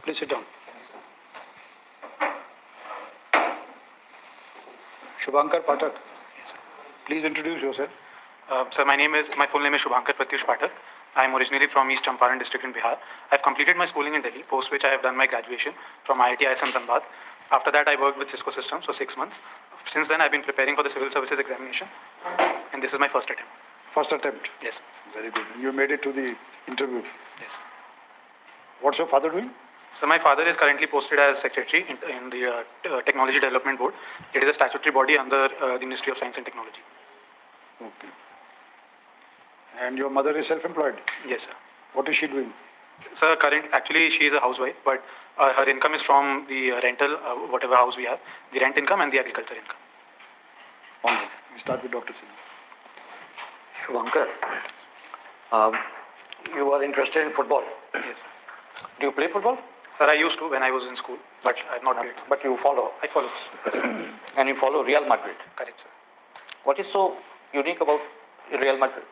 Please sit down. Shubhankar Pathak. Yes, sir. Please introduce yourself. Sir, my full name is Shubhankar Pathak. I am originally from East Champaran district in Bihar. I have completed my schooling in Delhi, post which I have done my graduation from IIT ISM Dhanbad. After that, I worked with Cisco Systems for 6 months. Since then, I've been preparing for the civil services examination, and this is my first attempt. First attempt. Yes. Very good. You made it to the interview. Yes. What's your father doing? So my father is currently posted as secretary in the Technology Development Board. It is a statutory body under the Ministry of Science and Technology. Okay. And your mother is self-employed? Yes, sir. What is she doing? Sir, actually she is a housewife, but her income is from the rental, whatever house we have, the rent income and the agriculture income. All right. We start with Dr. Singh. Shubhankar, you are interested in football. Yes, sir. Do you play football? Sir, I used to when I was in school, but I have not played. But you follow. I follow. And you follow Real Madrid. Correct, sir. What is so unique about Real Madrid?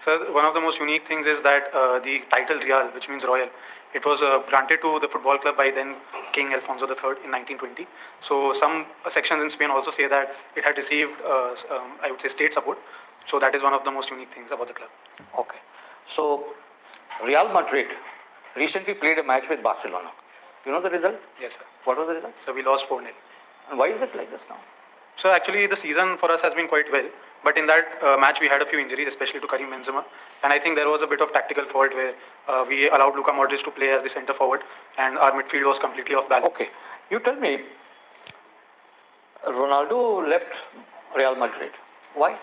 Sir, one of the most unique things is that the title Real, which means royal, it was granted to the football club by then King Alfonso III in 1920. So some sections in Spain also say that it had received, I would say, state support. So that is one of the most unique things about the club. Okay. So Real Madrid recently played a match with Barcelona. You know the result? Yes, sir. What was the result? So we lost 4-0. And why is it like this now? So actually the season for us has been quite well. But in that match we had a few injuries, especially to Karim Benzema. And I think there was a bit of tactical fault where we allowed Luka Modric to play as the centre forward and our midfield was completely off balance. Okay. You tell me, Ronaldo left Real Madrid. Why?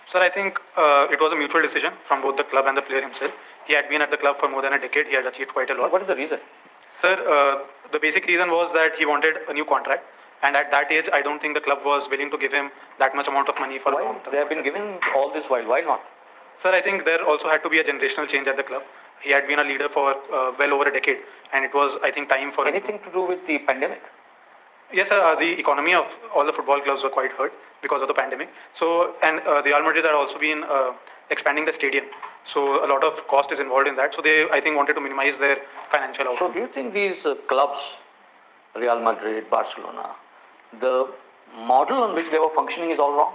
Sir, I think it was a mutual decision from both the club and the player himself. He had been at the club for more than a decade. He had achieved quite a lot. What is the reason? Sir, the basic reason was that he wanted a new contract. And at that age, I don't think the club was willing to give him that much amount of money for a long Why? term. They have been given all this while. Why not? Sir, I think there also had to be a generational change at the club. He had been a leader for well over a decade. And it was, I think, time for Anything to do with the pandemic? Yes, sir. The economy of all the football clubs were quite hurt because of the pandemic. So, and the Real Madrid had also been expanding the stadium. So, a lot of cost is involved in that. So, they, I think, wanted to minimize their financial outflow. So do you think these clubs, Real Madrid, Barcelona, the model on which they were functioning is all wrong?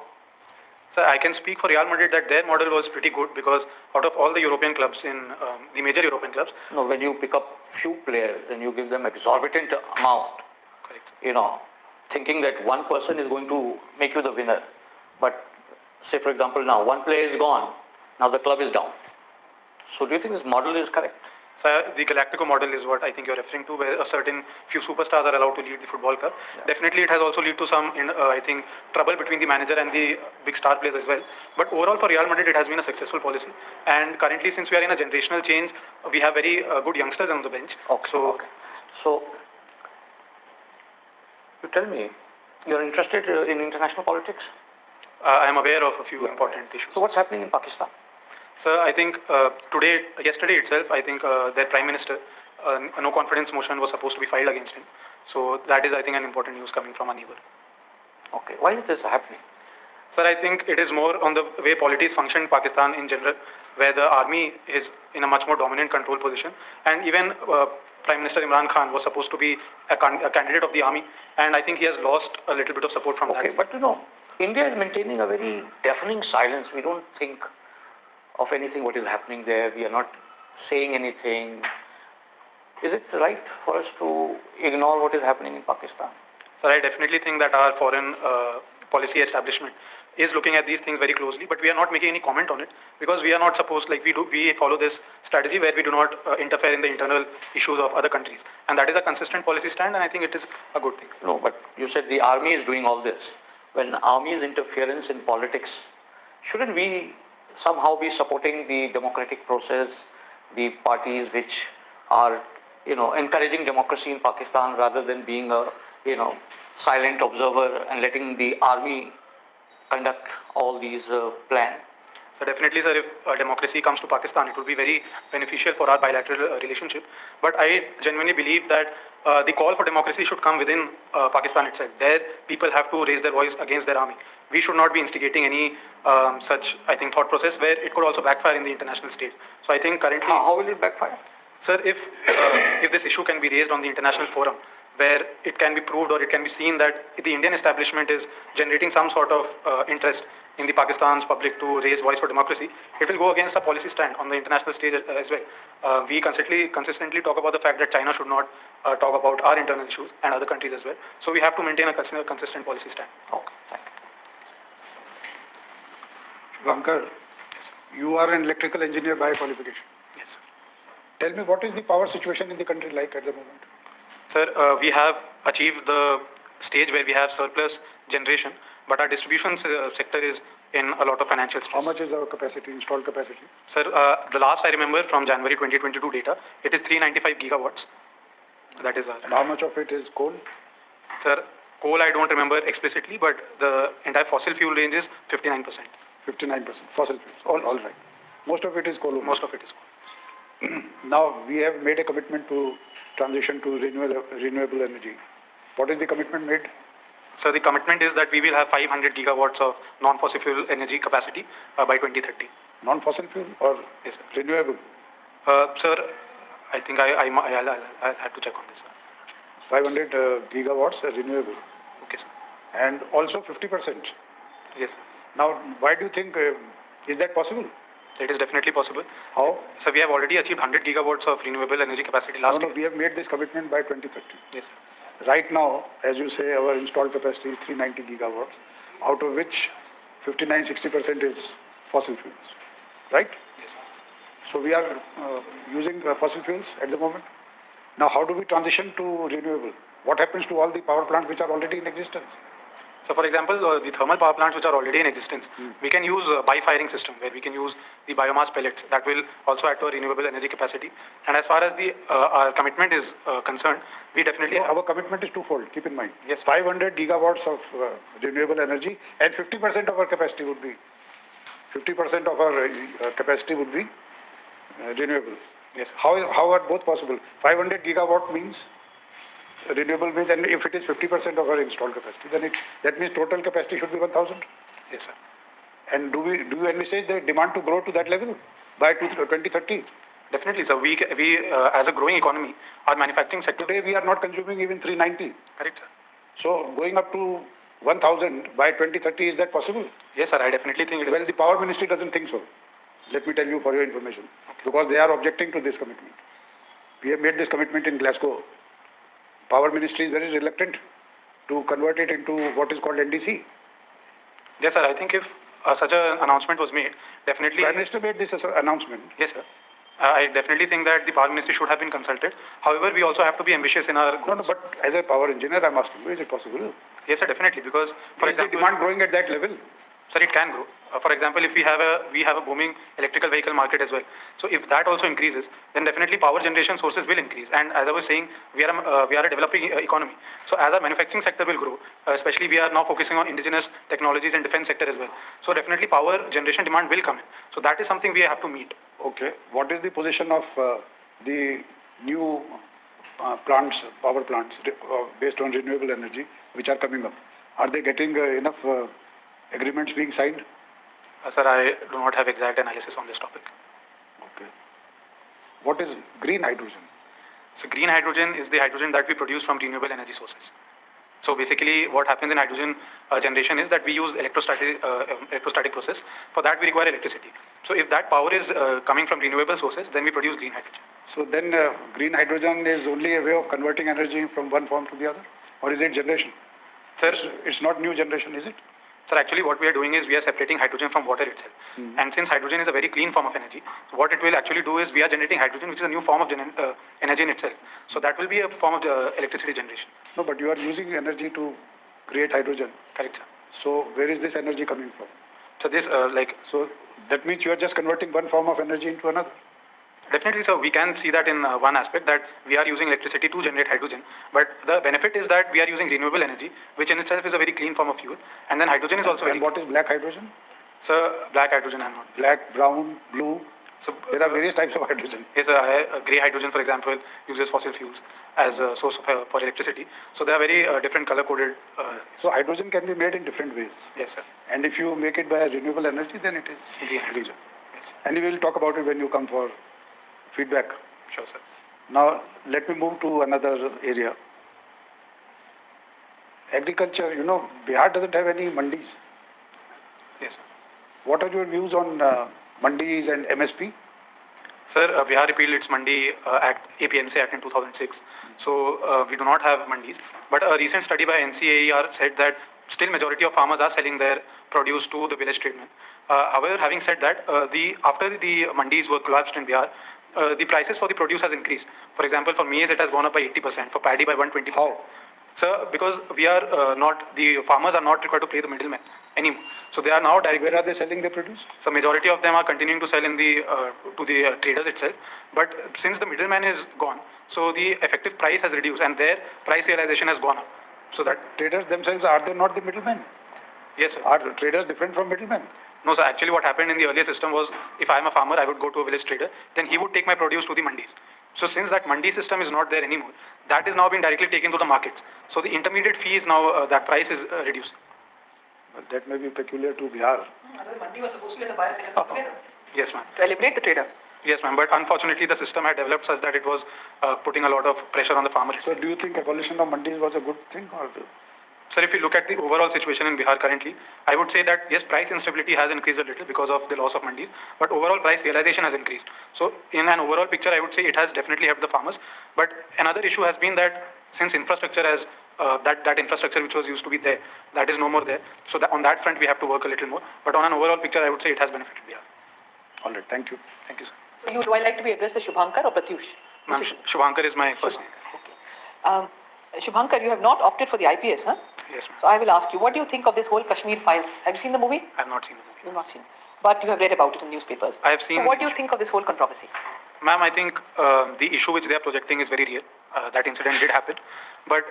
So, I can speak for Real Madrid that their model was pretty good because out of all the European clubs in the major European clubs. No, when you pick up few players and you give them exorbitant amount, Correct. you know, thinking that one person is going to make you the winner. But say for example now, one player is gone, now the club is down. So do you think this model is correct? So the Galactico model is what I think you're referring to, where a certain few superstars are allowed to lead the football club. Yeah. Definitely, it has also led to some, I think, trouble between the manager and the big star players as well. But overall, for Real Madrid, it has been a successful policy. And currently, since we are in a generational change, we have very good youngsters on the bench. Okay. So you tell me, you're interested in international politics? I am aware of a few important issues. So what's happening in Pakistan? So I think yesterday itself, I think their Prime Minister, a no confidence motion was supposed to be filed against him. So that is, I think, an important news coming from our neighbor. Okay. Why is this happening? Sir, I think it is more on the way politics function in Pakistan in general, where the army is in a much more dominant control position. And even Prime Minister Imran Khan was supposed to be a candidate of the army. And I think he has lost a little bit of support from that. Okay, but you know, India is maintaining a very deafening silence. We don't think of anything what is happening there. We are not saying anything. Is it right for us to ignore what is happening in Pakistan? Sir, I definitely think that our foreign policy establishment is looking at these things very closely, but we are not making any comment on it because we are not supposed, like we follow this strategy where we do not interfere in the internal issues of other countries. And that is a consistent policy stand, and I think it is a good thing. No, but you said the army is doing all this. When army's interference in politics, shouldn't we somehow be supporting the democratic process, the parties which are, encouraging democracy in Pakistan rather than being a, silent observer and letting the army conduct all these plans? So definitely, sir, if democracy comes to Pakistan, it will be very beneficial for our bilateral relationship. But I genuinely believe that the call for democracy should come within Pakistan itself. There, people have to raise their voice against their army. We should not be instigating any such, I think, thought process where it could also backfire in the international stage. So I think currently... How will it backfire? Sir, if this issue can be raised on the international forum, where it can be proved or it can be seen that the Indian establishment is generating some sort of interest in the Pakistan's public to raise voice for democracy, it will go against a policy stand on the international stage as well. We consistently talk about the fact that China should not talk about our internal issues and other countries as well. So we have to maintain a consistent policy stand. Okay, thank you. Shubhankar, you are an electrical engineer by qualification. Yes, sir. Tell me, what is the power situation in the country like at the moment? Sir, we have achieved the stage where we have surplus generation, but our distribution sector is in a lot of financial stress. How much is our capacity, installed capacity? Sir, the last I remember from January 2022 data, it is 395 gigawatts. That is our. And how much of it is coal? Sir, coal I don't remember explicitly, but the entire fossil fuel range is 59%. 59%. Fossil fuels. All right. Most of it is coal. Most of it is coal. Now, we have made a commitment to transition to renewable energy. What is the commitment made? So the commitment is that we will have 500 gigawatts of non-fossil fuel energy capacity by 2030. Non-fossil fuel or Yes, sir. renewable? Sir, I think I'll have to check on this, sir. 500 gigawatts are renewable. Okay, sir. And also 50%. Yes, sir. Now, why do you think, is that possible? It is definitely possible. How? So we have already achieved 100 gigawatts of renewable energy capacity last No, year. we have made this commitment by 2030. Yes, sir. Right now, as you say, our installed capacity is 390 gigawatts, out of which 59-60% is fossil fuels, right? Yes, sir. So we are using fossil fuels at the moment. Now, how do we transition to renewable? What happens to all the power plants which are already in existence? So, for example, the thermal power plants which are already in existence, we can use a bi-firing system where we can use the biomass pellets. That will also add to our renewable energy capacity. And as far as the our commitment is concerned, we definitely So have. our commitment is twofold, keep in mind. Yes. 500 gigawatts of renewable energy and 50% of our capacity would be, 50% of our capacity would be renewable. Yes. How are both possible? 500 gigawatt means renewable means, and if it is 50% of our installed capacity, then that means total capacity should be 1,000. Yes, sir. And do you envisage the demand to grow to that level by 2030? Definitely, sir. We as a growing economy, our manufacturing sector. Today we are not consuming even 390. Correct, sir. So going up to 1,000 by 2030, is that possible? Yes, sir. I definitely think it is. Well, the power ministry doesn't think so. Let me tell you for your information, because they are objecting to this commitment. We have made this commitment in Glasgow. Power ministry is very reluctant to convert it into what is called NDC. Yes, sir. I think if such an announcement was made, definitely. Prime Minister made this as an announcement. Yes, sir. I definitely think that the power ministry should have been consulted. However, we also have to be ambitious in our goals. No, but as a power engineer, I'm asking you, is it possible? Yes, sir. Definitely, because for Is the example, demand growing at that level? sir, it can grow. For example, if we have a booming electrical vehicle market as well. So if that also increases, then definitely power generation sources will increase. And as I was saying, we are a developing economy. So as our manufacturing sector will grow, especially we are now focusing on indigenous technologies and defense sector as well. So definitely power generation demand will come in. So that is something we have to meet. Okay. What is the position of the new plants, power plants based on renewable energy, which are coming up? Are they getting enough agreements being signed? Sir, I do not have exact analysis on this topic. Okay. What is green hydrogen? So green hydrogen is the hydrogen that we produce from renewable energy sources. So basically what happens in hydrogen generation is that we use electrostatic process. For that we require electricity. So if that power is coming from renewable sources, then we produce green hydrogen. So then green hydrogen is only a way of converting energy from one form to the other? Or is it generation? Sir, It's not new generation, is it? Sir, actually what we are doing is we are separating hydrogen from water itself. And since hydrogen is a very clean form of energy, so what it will actually do is we are generating hydrogen, which is a new form of energy in itself. So that will be a form of electricity generation. No, but you are using energy to create hydrogen. Correct, sir. So where is this energy coming from? So this So that means you are just converting one form of energy into another. definitely, sir, we can see that in one aspect that we are using electricity to generate hydrogen. But the benefit is that we are using renewable energy, which in itself is a very clean form of fuel. And then hydrogen is also very And what is black hydrogen? Sir, black hydrogen I'm not. Black, brown, blue. So There are various types of hydrogen. yes, grey hydrogen, for example, uses fossil fuels as a source for electricity. So they are very different color-coded. So hydrogen can be made in different ways. Yes, sir. And if you make it by renewable energy, then it is Green hydrogen. Yes. And we will talk about it when you come for feedback. Sure, sir. Now, let me move to another area. Agriculture, Bihar doesn't have any mandis. Yes, sir. What are your views on mandis and MSP? Sir, Bihar repealed its Mandi Act, APMC Act in 2006. So we do not have mandis. But a recent study by NCAER said that still majority of farmers are selling their produce to the village tradesmen. However, having said that, after the mandis were collapsed in Bihar, the prices for the produce has increased. For example, for maize it has gone up by 80%, for paddy by 120%. How? Sir, because we are the farmers are not required to pay the middleman anymore. So they are now directly. Where are they selling their produce? So majority of them are continuing to sell in the to the traders itself. But since the middleman is gone, so the effective price has reduced and their price realization has gone up. So that Traders themselves, are they not the middlemen? yes, sir. Are traders different from middlemen? No, sir. Actually, what happened in the earlier system was, if I am a farmer, I would go to a village trader, then he would take my produce to the mandis. So since that mandi system is not there anymore, that is now being directly taken to the markets. So the intermediate fee is now that price is reduced. Well, that may be peculiar to Bihar. Otherwise, mandi was supposed to be the buyer seller together Yes, ma'am. to eliminate the trader. Yes, ma'am. But unfortunately, the system had developed such that it was putting a lot of pressure on the farmer. So do you think abolition of mandis was a good thing or? Sir, if you look at the overall situation in Bihar currently, I would say that yes, price instability has increased a little because of the loss of mandis, but overall price realization has increased. So in an overall picture, I would say it has definitely helped the farmers. But another issue has been that since infrastructure has that infrastructure which was used to be there, that is no more there. So that on that front, we have to work a little more. But on an overall picture, I would say it has benefited Bihar. All right, thank you. Thank you, sir. So you, do I like to be addressed as Shubhankar or Pratyush? Ma'am, Shubhankar is my first name. Okay. Shubhankar, you have not opted for the IPS, huh? Yes, ma'am. So I will ask you, what do you think of this whole Kashmir files? Have you seen the movie? I have not seen the movie. You've not seen. But you have read about it in newspapers. I have seen So what do the you think of this whole controversy? Ma'am, I think the issue which they are projecting is very real. That incident did happen. But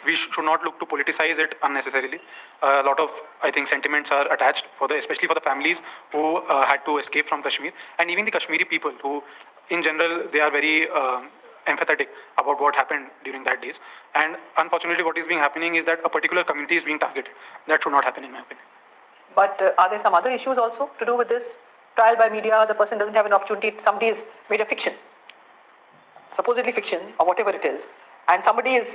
we should not look to politicize it unnecessarily. A lot of, I think, sentiments are attached, especially for the families who had to escape from Kashmir. And even the Kashmiri people who, in general, they are very empathetic about what happened during that days. And unfortunately, what is being happening is that a particular community is being targeted. That should not happen, in my opinion. But are there some other issues also to do with this? Trial by media, the person doesn't have an opportunity, somebody has made a fiction, supposedly fiction or whatever it is, and somebody is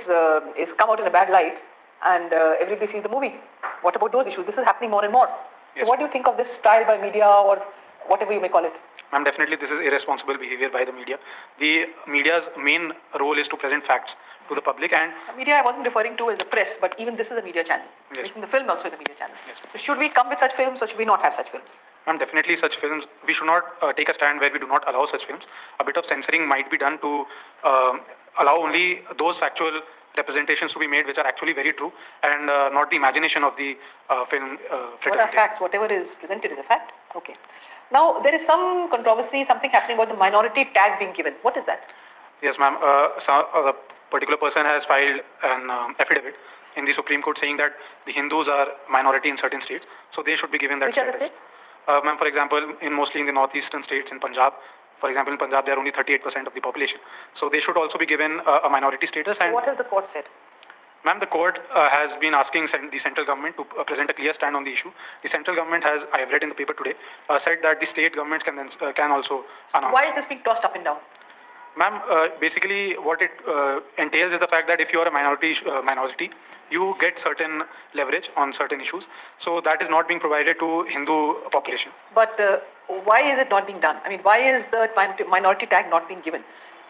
come out in a bad light and everybody sees the movie. What about those issues? This is happening more and more. Yes. So what do you think of this trial by media or whatever you may call it? Ma'am, definitely this is irresponsible behavior by the media. The media's main role is to present facts to the public, and Media I wasn't referring to as the press, but even this is a media channel. Yes. Making the film also is a media channel. Yes. So should we come with such films or should we not have such films? ma'am, definitely such films, we should not take a stand where we do not allow such films. A bit of censoring might be done to allow only those factual representations to be made which are actually very true and not the imagination of the film What are fraternity. facts? Whatever is presented is a fact. Okay. Now there is some controversy, something happening about the minority tag being given. What is that? Yes, ma'am. A particular person has filed an affidavit in the Supreme Court saying that the Hindus are minority in certain states, so they should be given that Which are the status. states? Ma'am, for example, mostly in the northeastern states, in Punjab, for example, in Punjab, they are only 38% of the population. So they should also be given a minority status. And What has the court said? ma'am, the court has been asking the central government to present a clear stand on the issue. The central government has, I have read in the paper today, said that the state governments can also announce. Why is this being tossed up and down? Ma'am, basically what it entails is the fact that if you are a minority, you get certain leverage on certain issues. So that is not being provided to Hindu population. But why is it not being done? I mean, why is the minority tag not being given?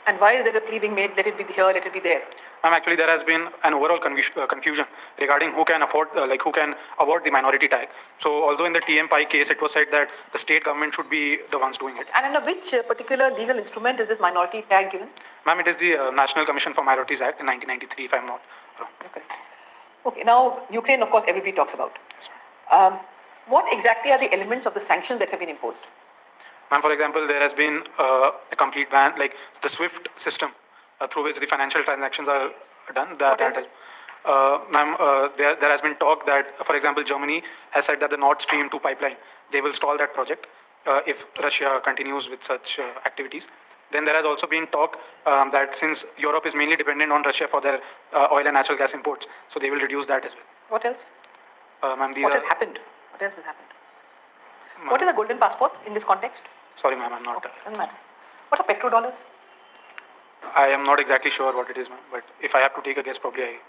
And why is there a plea being made, let it be here, let it be there? Ma'am, actually there has been an overall confusion regarding who can afford, who can award the minority tag. So although in the TM Pi case it was said that the state government should be the ones doing it. And under which particular legal instrument is this minority tag given? Ma'am, it is the National Commission for Minorities Act in 1993, if I'm not wrong. Okay. Okay, now Ukraine, of course, everybody talks about. Yes, ma'am. What exactly are the elements of the sanctions that have been imposed? Ma'am, for example, there has been a complete ban, like the SWIFT system through which the financial transactions are done. What else? Ma'am, there has been talk that, for example, Germany has said that the Nord Stream 2 pipeline, they will stall that project if Russia continues with such activities. Then there has also been talk that since Europe is mainly dependent on Russia for their oil and natural gas imports, so they will reduce that as well. What else? Ma'am, these What are... has happened? What else has happened? What is a golden passport in this context? Sorry, ma'am, I'm not... Doesn't matter. What are petrodollars? I am not exactly sure what it is, ma'am, but if I have to take a guess, probably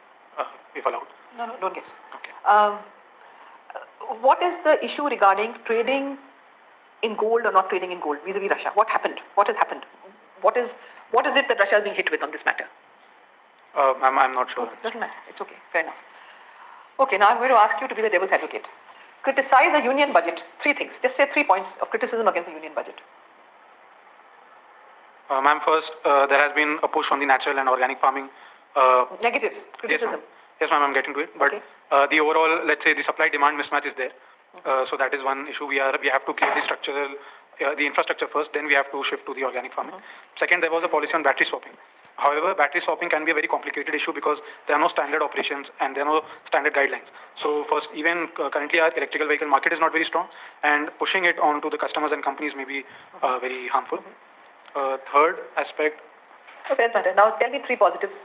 if allowed. No, don't guess. Okay. What is the issue regarding trading in gold or not trading in gold vis-a-vis Russia? What happened? What has happened? What is it that Russia is being hit with on this matter? I'm not sure. Okay, doesn't matter. It's okay. Fair enough. Okay, now I'm going to ask you to be the devil's advocate. Criticize the union budget. 3 things. Just say 3 points of criticism against the union budget. Ma'am, first, there has been a push on the natural and organic farming. Negatives, criticism. Yes, ma'am, I'm getting to it. But Okay. the overall, let's say, the supply-demand mismatch is there. So that is one issue. We have to create the structural, the infrastructure first, then we have to shift to the organic farming. Second, there was a policy on battery swapping. However, battery swapping can be a very complicated issue because there are no standard operations and there are no standard guidelines. So first, even currently our electrical vehicle market is not very strong, and pushing it onto the customers and companies may be very harmful. Third aspect, Okay, doesn't matter. Now tell me 3 positives.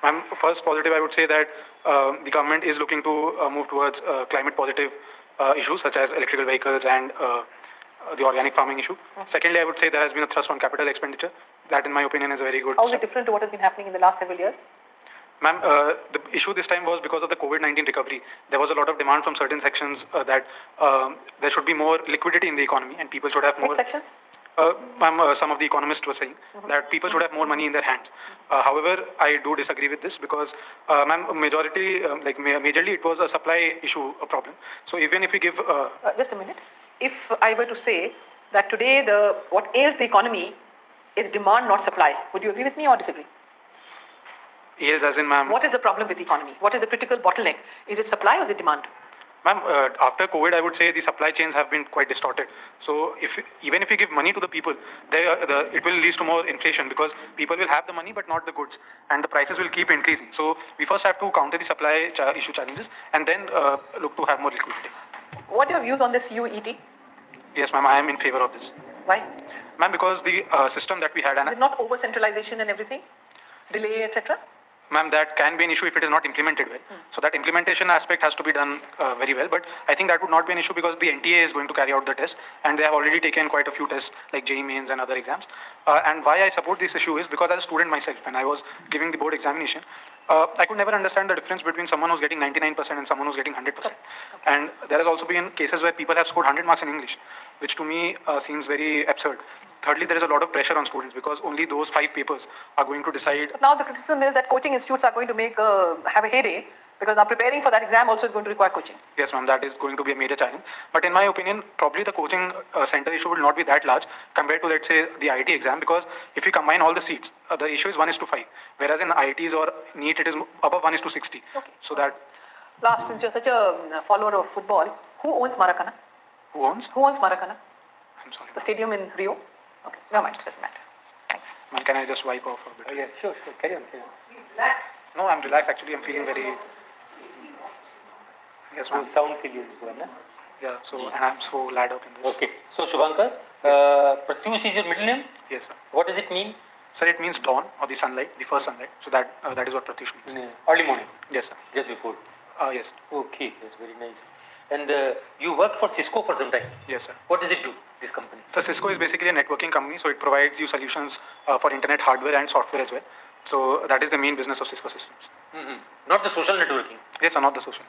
ma'am, first positive, I would say that the government is looking to move towards climate positive issues such as electrical vehicles and the organic farming issue. Secondly, I would say there has been a thrust on capital expenditure. That, in my opinion, is a very good. How is it different to what has been happening in the last several years? Ma'am, the issue this time was because of the COVID-19 recovery. There was a lot of demand from certain sections that there should be more liquidity in the economy and people should have more. Which sections? Ma'am, some of the economists were saying that people should have more money in their hands. However, I do disagree with this because, ma'am, majorly it was a supply issue, a problem. So even if we give... Just a minute. If I were to say that today what ails the economy is demand, not supply, would you agree with me or disagree? Yields as in, ma'am... What is the problem with the economy? What is the critical bottleneck? Is it supply or is it demand? Ma'am, after COVID, I would say the supply chains have been quite distorted. So even if you give money to the people, it will lead to more inflation because people will have the money but not the goods, and the prices will keep increasing. So we first have to counter the supply issue challenges and then look to have more liquidity. What are your views on this UET? Yes, ma'am, I am in favor of this. Why? Ma'am, because the system that we had... Is it not over centralization and everything? Delay, etc.? Ma'am, that can be an issue if it is not implemented well. So that implementation aspect has to be done very well. But I think that would not be an issue because the NTA is going to carry out the test and they have already taken quite a few tests like JEE Mains and other exams. And why I support this issue is because as a student myself, when I was giving the board examination, I could never understand the difference between someone who's getting 99% and someone who's getting 100%. And there has also been cases where people have scored 100 marks in English, which to me seems very absurd. Thirdly, there is a lot of pressure on students because only those 5 papers are going to decide. But now the criticism is that coaching institutes are going to have a heyday because now preparing for that exam also is going to require coaching. Yes, ma'am, that is going to be a major challenge. But in my opinion, probably the coaching center issue will not be that large compared to, let's say, the IT exam because if you combine all the seats, the issue is 1:5. Whereas in ITs or NEET, it is above 1:60. Okay. So that... Last, since you're such a follower of football, who owns Maracana? Who owns? Who owns Maracana? I'm sorry. The stadium in Rio? Okay, no mind, doesn't matter. Thanks. Ma'am, can I just wipe off a bit? Oh, yeah, sure. Carry on. Relax. No, I'm relaxed actually. I'm feeling very... Yes, ma'am. Sound के लिए इसको है ना? Yeah, so, and I'm so laid up in this. Okay. So Shubhankar, Pratyush is your middle name. Yes, sir. What does it mean? Sir, it means dawn or the sunlight, the first sunlight. So that is what Pratyush means. Early morning, Yes, sir. just before. Yes. Okay, that's very nice. And you worked for Cisco for some time. Yes, sir. What does it do, this company? So Cisco is basically a networking company, so it provides you solutions for internet hardware and software as well. So that is the main business of Cisco Systems. Not the social networking. Yes, sir, not the social.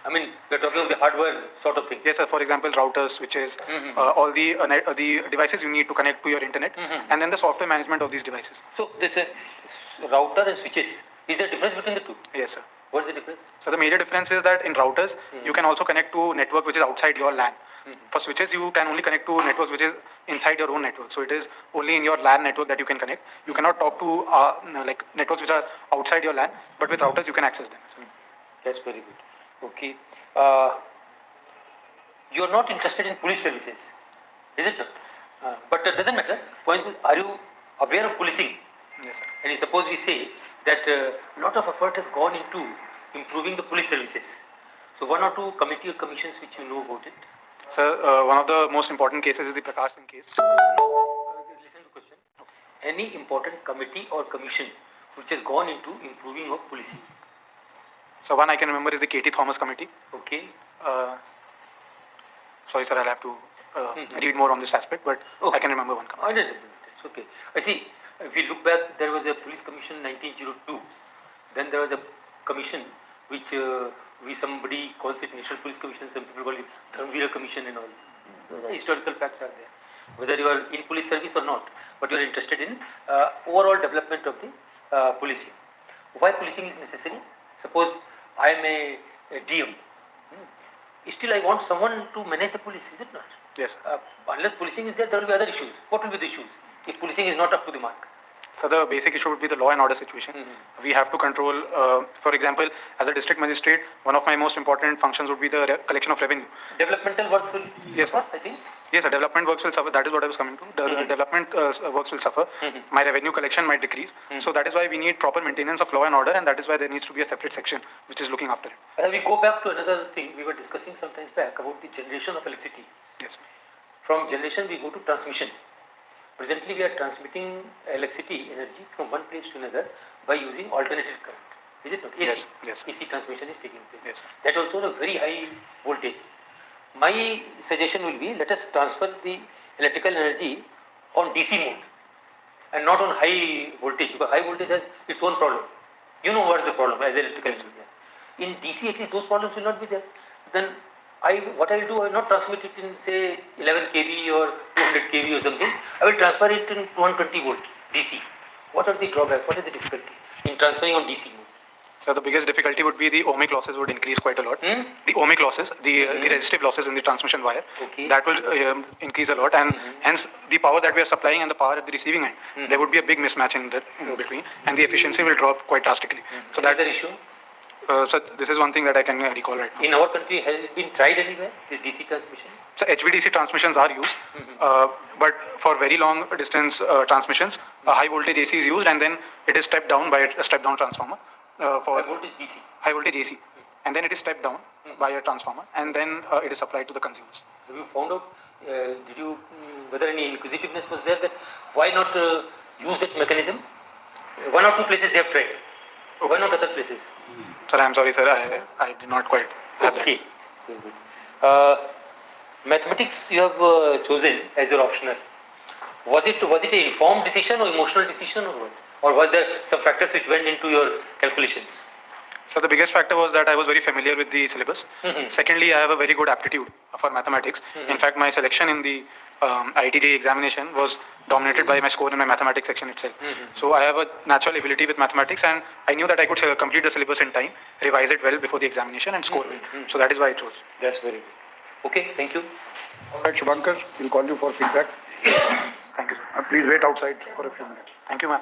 I mean, we're talking of the hardware sort of thing. Yes, sir. For example, routers, switches, all the devices you need to connect to your internet, and then the software management of these devices. So this router and switches, is there a difference between the two? Yes, sir. What is the difference? So the major difference is that in routers, you can also connect to network which is outside your LAN. For switches, you can only connect to networks which is inside your own network. So it is only in your LAN network that you can connect. You cannot talk to like networks which are outside your LAN, but with routers you can access them. That's very good. Okay. You are not interested in police services, is it not? But it doesn't matter. Point is, are you aware of policing? Yes, sir. And suppose we say that a lot of effort has gone into improving the police services. So one or two committee or commissions which you know about it? Sir, one of the most important cases is the Prakash Singh case. Listen to the question. Any important committee or commission which has gone into improving of policing? So one I can remember is the K.T. Thomas Committee. Okay. Sorry, sir, I'll have to read more on this aspect, but Okay. I can remember one committee. It's okay. I see. If we look back, there was a police commission in 1902. Then there was a commission which somebody calls it National Police Commission, some people call it Dharmveer Commission and all. Those are historical facts are there. Whether you are in police service or not, but you are interested in overall development of the policing. Why policing is necessary? Suppose I am a DM. Still I want someone to manage the police, is it not? Yes. Unless policing is there, there will be other issues. What will be the issues if policing is not up to the mark? So the basic issue would be the law and order situation. We have to control, for example, as a district magistrate, one of my most important functions would be the collection of revenue. Developmental works will Yes, suffer, I think. Yes, the development works will suffer. That is what I was coming to. The development works will suffer. My revenue collection might decrease. So that is why we need proper maintenance of law and order, and that is why there needs to be a separate section which is looking after it. We go back to another thing we were discussing some time back about the generation of electricity. Yes. From generation we go to transmission. Presently we are transmitting electricity energy from one place to another by using alternating current. Is it not? AC. Yes, yes. AC transmission is taking place. Yes. That also a very high voltage. My suggestion will be, let us transfer the electrical energy on DC mode and not on high voltage, because high voltage has its own problem. You know what is the problem as electrical engineer. In DC at least those problems will not be there. Then what I will do, I will not transmit it in say 11 kV or 200 kV or something. I will transfer it in 120 volt DC. What are the drawbacks? What is the difficulty in transferring on DC mode? So the biggest difficulty would be the ohmic losses would increase quite a lot. The ohmic losses, the resistive losses in the transmission wire, that will increase a lot, and hence the power that we are supplying and the power at the receiving end, there would be a big mismatch in between, and the efficiency will drop quite drastically. So that Another issue. So this is one thing that I can recall right now. In our country, has it been tried anywhere, the DC transmission? So HVDC transmissions are used, but for very long distance transmissions, a high voltage AC is used, and then it is stepped down by a step down transformer. For High voltage DC. high voltage AC, and then it is stepped down by a transformer, and then it is supplied to the consumers. Have you found out, whether any inquisitiveness was there that why not use that mechanism? One or two places they have tried. Why not other places? Sir, I am sorry, sir, I did not quite have that. Okay. So good. Mathematics you have chosen as your optional. Was it an informed decision or emotional decision or what? Or was there some factors which went into your calculations? So the biggest factor was that I was very familiar with the syllabus. Secondly, I have a very good aptitude for mathematics. In fact, my selection in the IIT examination was dominated by my score in my mathematics section itself. So I have a natural ability with mathematics, and I knew that I could complete the syllabus in time, revise it well before the examination, and score well. So that is why I chose. That's very good. Okay, thank you. All right, Shubhankar, we'll call you for feedback. Thank you, sir. Please wait outside for a few minutes. Thank you, ma'am.